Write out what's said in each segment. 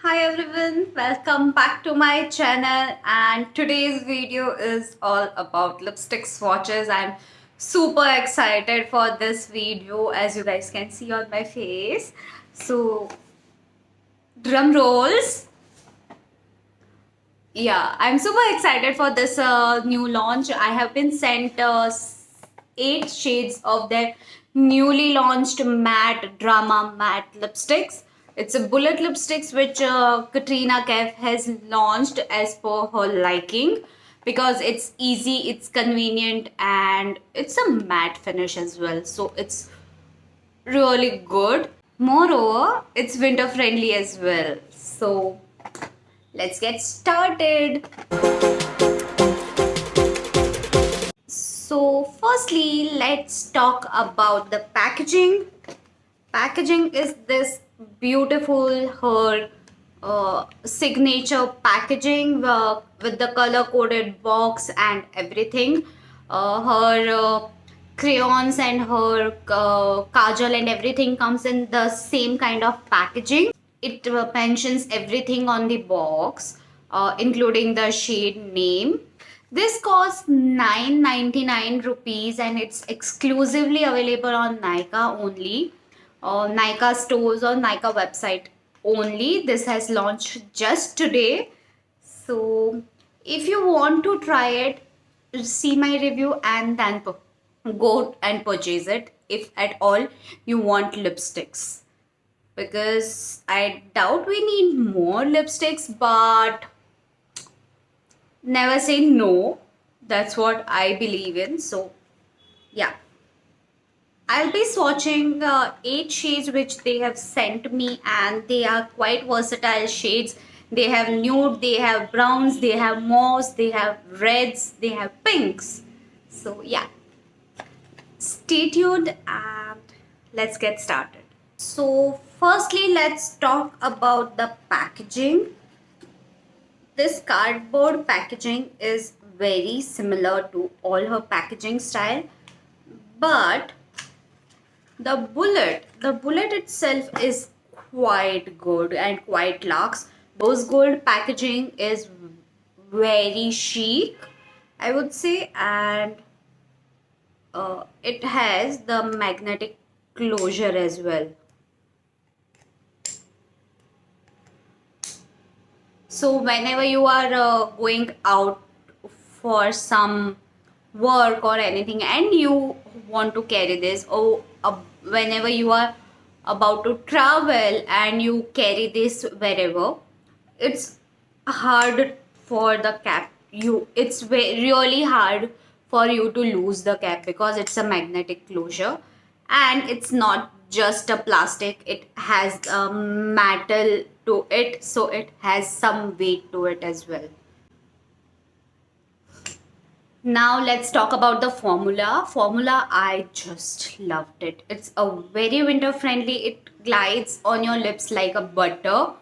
Hi everyone, welcome back to my channel, and today's video is all about lipstick swatches. I'm super excited for this video, as you guys can see on my face. So drum rolls. Yeah, I'm super excited for this new launch. I have been sent 8 shades of their newly launched matte drama matte lipsticks. It's a bullet lipsticks which Katrina Kaif has launched as per her liking, because it's easy, it's convenient, and it's a matte finish as well. So it's really good. Moreover, it's winter friendly as well. So let's get started. So, firstly, let's talk about the packaging. Packaging is this beautiful her signature packaging with the color coded box and everything. Her crayons and her kajal and everything comes in the same kind of packaging. It mentions everything on the box, including the shade name. This costs 999 rupees and it's exclusively available on Nykaa only, Nykaa stores or Nykaa website only. This has launched just today. So if you want to try it, see my review and then go and purchase it if at all you want lipsticks, because I doubt we need more lipsticks, but never say no. That's what I believe in. So, yeah. I'll be swatching 8 shades which they have sent me, and they are quite versatile shades. They have nude, they have browns, they have mauves, they have reds, they have pinks. So, yeah. Stay tuned and let's get started. So, firstly, let's talk about the packaging. This cardboard packaging is very similar to all her packaging style, but the bullet itself is quite good and quite luxe. Rose gold packaging is very chic, I would say, and it has the magnetic closure as well. So whenever you are going out for some work or anything and you want to carry this, or whenever you are about to travel and you carry this wherever, it's hard for the cap. It's really hard for you to lose the cap because it's a magnetic closure, and it's not just a plastic, it has a metal to it, so it has some weight to it as well. Now let's talk about the formula. I just loved it. It's a very winter friendly. It glides on your lips like a butter.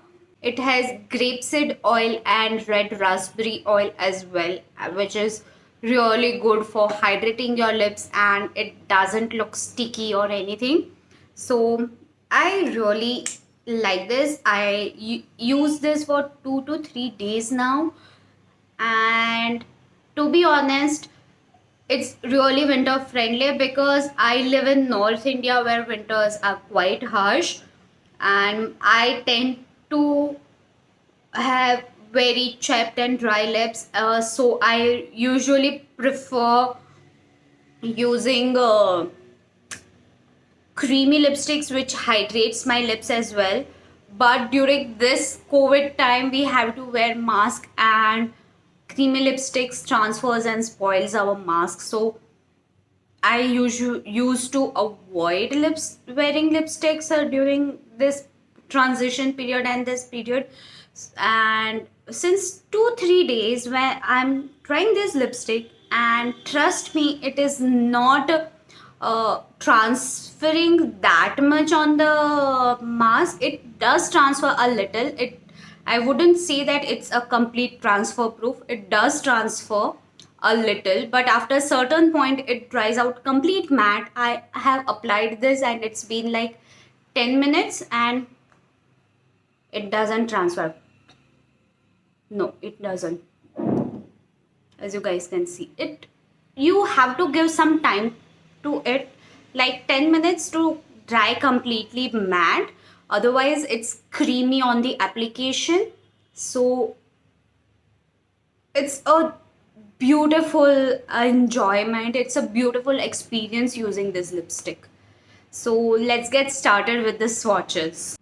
It has grapeseed oil and red raspberry oil as well, which is really good for hydrating your lips, and it doesn't look sticky or anything. So I really like this. I use this for 2 to 3 days now, and to be honest, it's really winter friendly because I live in North India where winters are quite harsh, and I tend to have very chapped and dry lips, so I usually prefer using creamy lipsticks which hydrates my lips as well. But during this COVID time we have to wear mask, and creamy lipsticks transfers and spoils our mask. So I used to avoid wearing lipsticks during this transition period and this period. And since 2 3 days when I'm trying this lipstick, and trust me, it is not transferring that much on the mask. It does transfer a little. I wouldn't say that it's a complete transfer proof. It does transfer a little, but after a certain point it dries out complete matte. I have applied this and it's been like 10 minutes and it doesn't transfer. No, it doesn't. As you guys can see it, you have to give some time to it, like 10 minutes to dry completely matte. Otherwise it's creamy on the application. So it's a beautiful enjoyment, it's a beautiful experience using this lipstick. So let's get started with the swatches.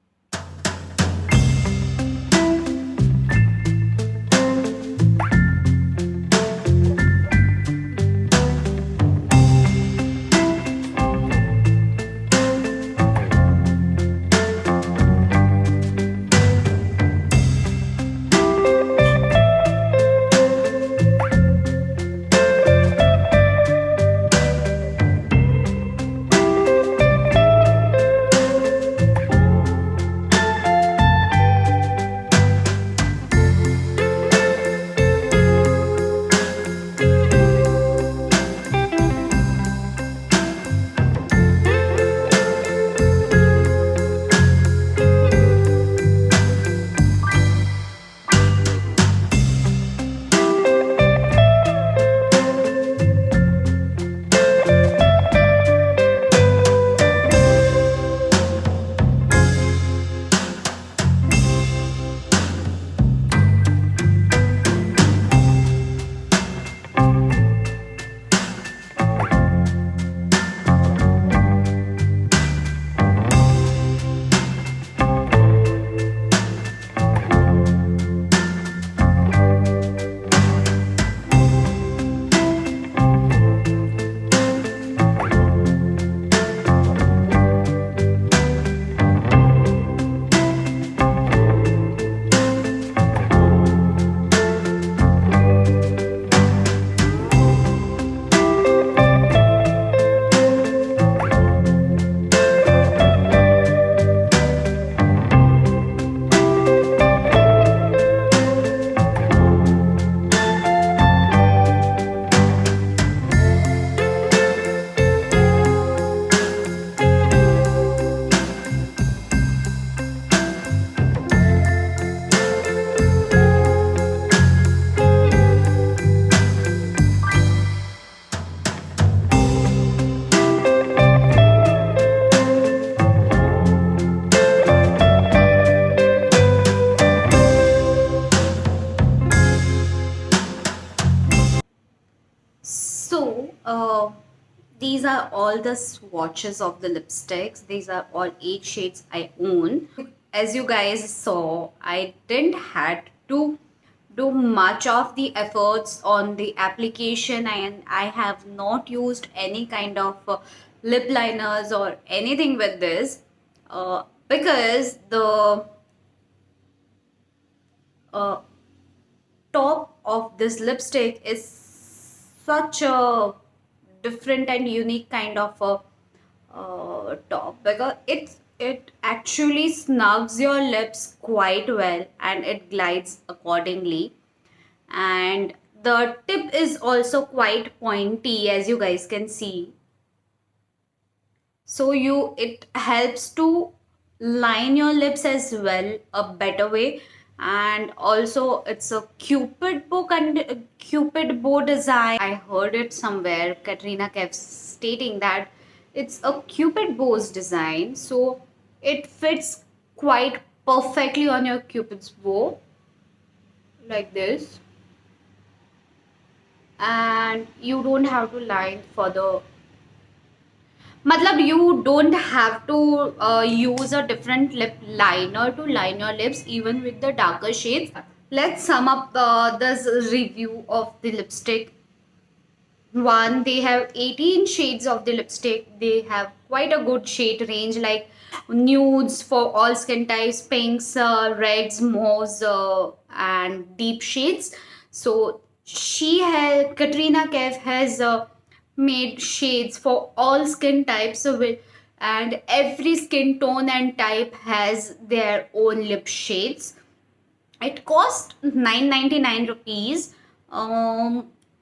So, these are all the swatches of the lipsticks. These are all 8 shades I own. As you guys saw, I didn't had to do much of the efforts on the application, and I have not used any kind of lip liners or anything with this because the uh, top of this lipstick is such a different and unique kind of a top, because it actually snugs your lips quite well and it glides accordingly. And the tip is also quite pointy, as you guys can see. So it helps to line your lips as well a better way. And also it's a cupid bow design. I heard it somewhere, Katrina kept stating that it's a cupid bow's design, so it fits quite perfectly on your cupid's bow like this. And you don't have to line further. Matlab, you don't have to use a different lip liner to line your lips even with the darker shades. Let's sum up this review of the lipstick. One, they have 18 shades of the lipstick. They have quite a good shade range, like nudes for all skin types, pinks, reds, mauves, and deep shades. So Katrina Kaif has made shades for all skin types, and every skin tone and type has their own lip shades. It cost 999 rupees.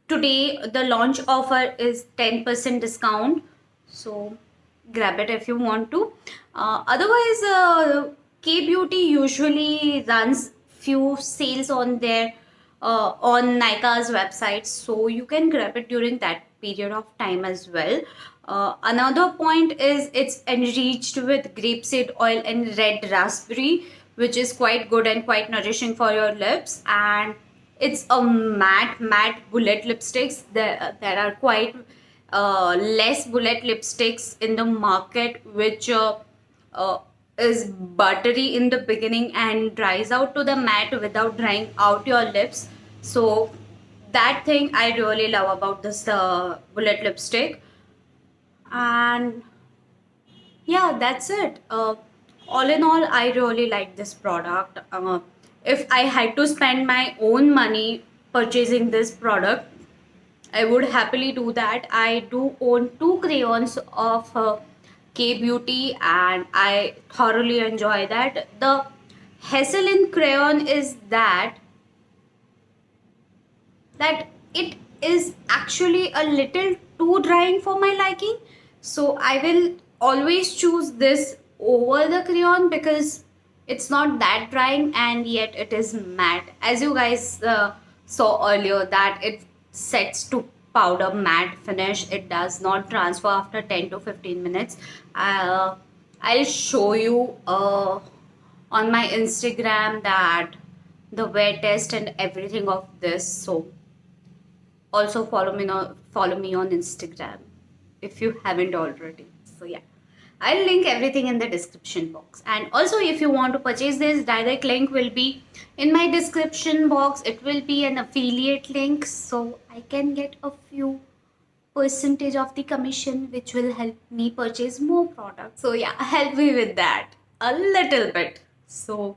Today the launch offer is 10% discount, so grab it if you want to. Otherwise, K Beauty usually runs few sales on their on Nika's website, so you can grab it during that period of time as well. Another point is it's enriched with grapeseed oil and red raspberry, which is quite good and quite nourishing for your lips. And it's a matte bullet lipsticks. There are quite less bullet lipsticks in the market, which uh, is buttery in the beginning and dries out to the matte without drying out your lips. So that thing I really love about this bullet lipstick. And yeah, that's it. All in all, I really like this product. If I had to spend my own money purchasing this product, I would happily do that. I do own two crayons of K Beauty and I thoroughly enjoy that. The hassle in crayon is that it is actually a little too drying for my liking. So I will always choose this over the crayon because it's not that drying and yet it is matte. As you guys saw earlier, that it sets to powder matte finish. It does not transfer after 10 to 15 minutes. Uh, I'll show you on my Instagram that the wear test and everything of this. So also follow me on Instagram if you haven't already. So yeah, I'll link everything in the description box. And also, if you want to purchase this, direct link will be in my description box. It will be an affiliate link, so I can get a few percentage of the commission, which will help me purchase more products. So yeah, help me with that a little bit. So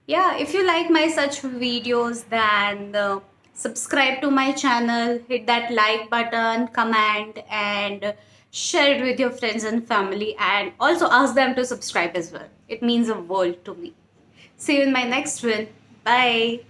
yeah, if you like my such videos, then subscribe to my channel, hit that like button, comment, and share it with your friends and family, and also ask them to subscribe as well. It means a world to me. See you in my next one. Bye.